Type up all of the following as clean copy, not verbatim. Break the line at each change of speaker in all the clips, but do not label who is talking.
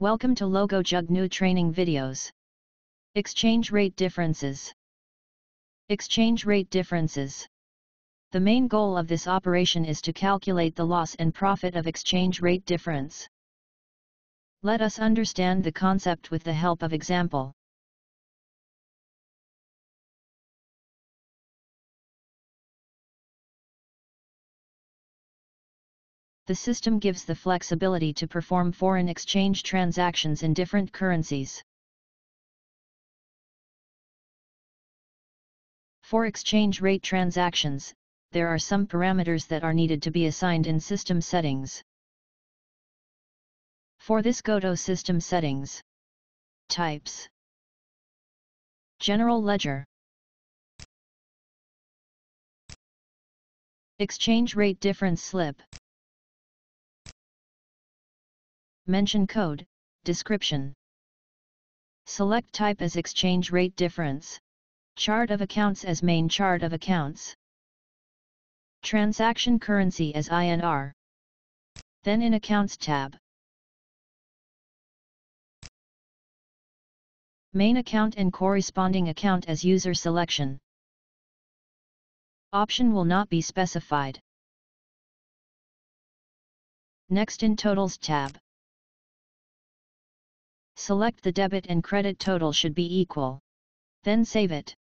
Welcome to Logo Jug new training videos. Exchange rate differences. Exchange rate differences. The main goal of this operation is to calculate the loss and profit of exchange rate difference. Let us understand the concept with the help of example. The system gives the flexibility to perform foreign exchange transactions in different currencies. For exchange rate transactions, there are some parameters that are needed to be assigned in system settings. For this, go to System Settings. Types. General Ledger. Exchange rate difference slip. Mention code, description. Select type as exchange rate difference. Chart of accounts as main chart of accounts. Transaction currency as INR. Then in Accounts tab. Main account and corresponding account as user selection. Option will not be specified. Next in Totals tab. Select the debit and credit total should be equal. Then save it.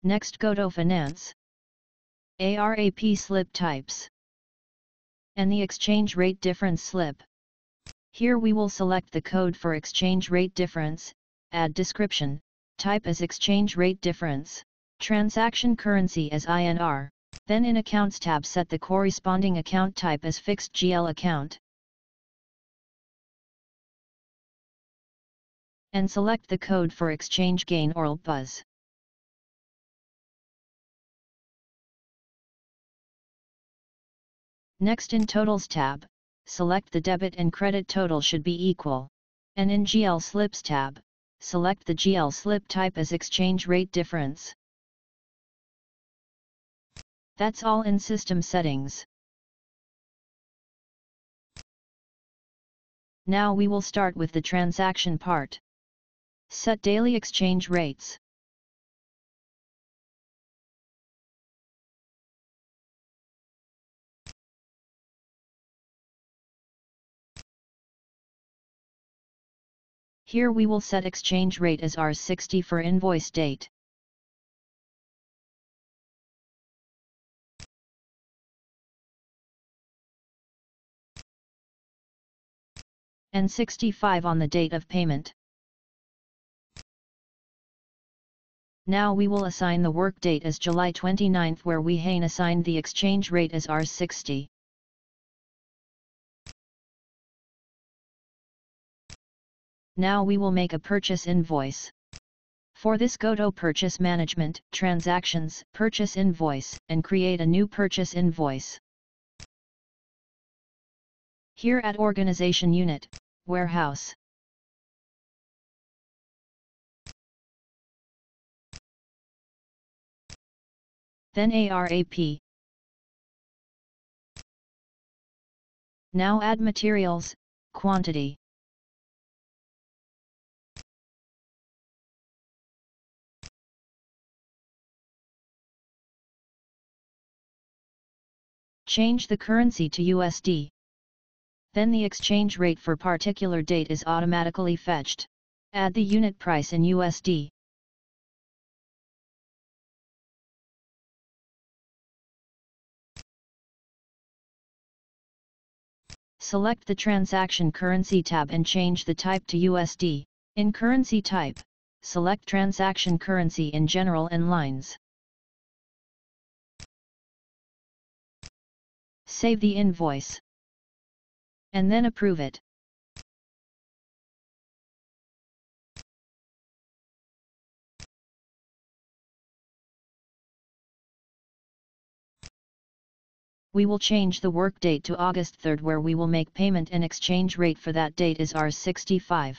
Next go to Finance. ARAP slip types. And the exchange rate difference slip. Here we will select the code for exchange rate difference, add description, type as exchange rate difference, transaction currency as INR. Then in Accounts tab set the corresponding account type as fixed GL account. And select the code for exchange gain or LBUZ. Next in Totals tab, select the debit and credit total should be equal. And in GL Slips tab, select the GL slip type as exchange rate difference. That's all in system settings. Now we will start with the transaction part. Set daily exchange rates. Here we will set exchange rate as R60 for invoice date. And 65 on the date of payment. Now we will assign the work date as July 29th, where we assigned the exchange rate as R60. Now we will make a purchase invoice. For this, go to Purchase Management, Transactions, Purchase Invoice, and create a new purchase invoice. Here at Organization Unit, Warehouse. Then ARAP. Now add materials, quantity. Change the currency to USD. Then the exchange rate for particular date is automatically fetched. Add the unit price in USD. Select the Transaction Currency tab and change the type to USD. In Currency Type, select Transaction Currency in General and Lines. Save the invoice. And then approve it. We will change the work date to August 3rd, where we will make payment, and exchange rate for that date is R65.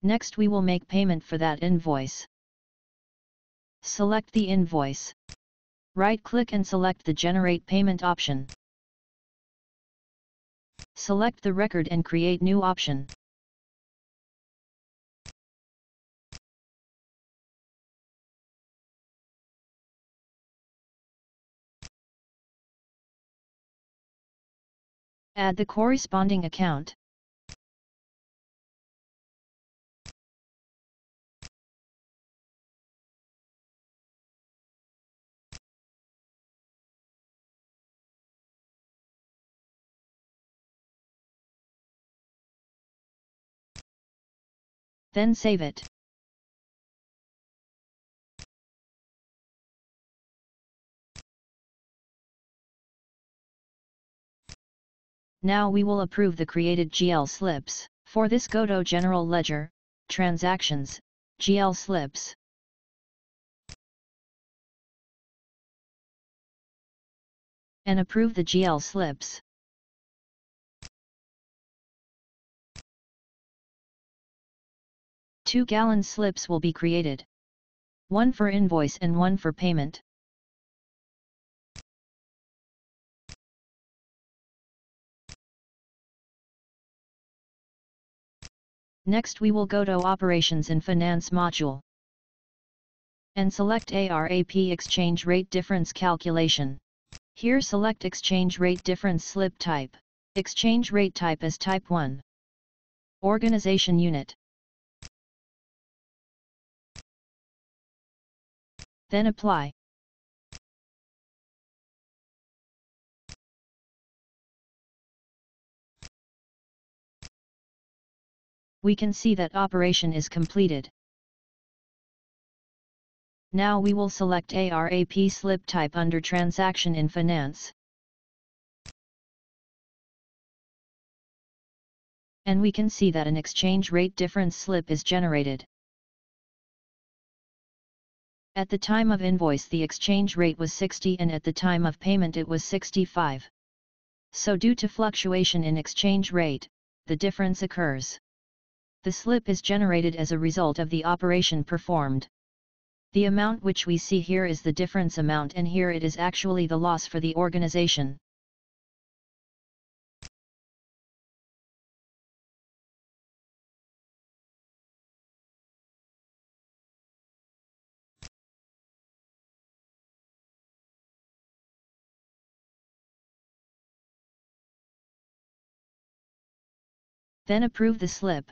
Next we will make payment for that invoice. Select the invoice. Right-click and select the Generate Payment option. Select the record and create new option. Add the corresponding account. Then save it. Now we will approve the created GL slips. For this, go to General Ledger, Transactions, GL Slips. And approve the GL slips. Two gallon slips will be created. One for invoice and one for payment. Next we will go to Operations in Finance module. And select ARAP Exchange Rate Difference Calculation. Here select Exchange Rate Difference Slip Type. Exchange Rate Type as Type 1. Organization Unit. Then apply. We can see that operation is completed. Now we will select ARAP slip type under Transaction in Finance. And we can see that an exchange rate difference slip is generated. At the time of invoice the exchange rate was 60 and at the time of payment it was 65. So due to fluctuation in exchange rate, the difference occurs. The slip is generated as a result of the operation performed. The amount which we see here is the difference amount and here it is actually the loss for the organization. Then approve the slip.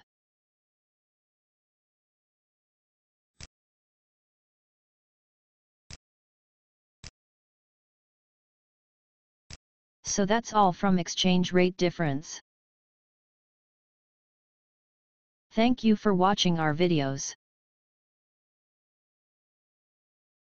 So that's all from exchange rate difference. Thank you for watching our videos.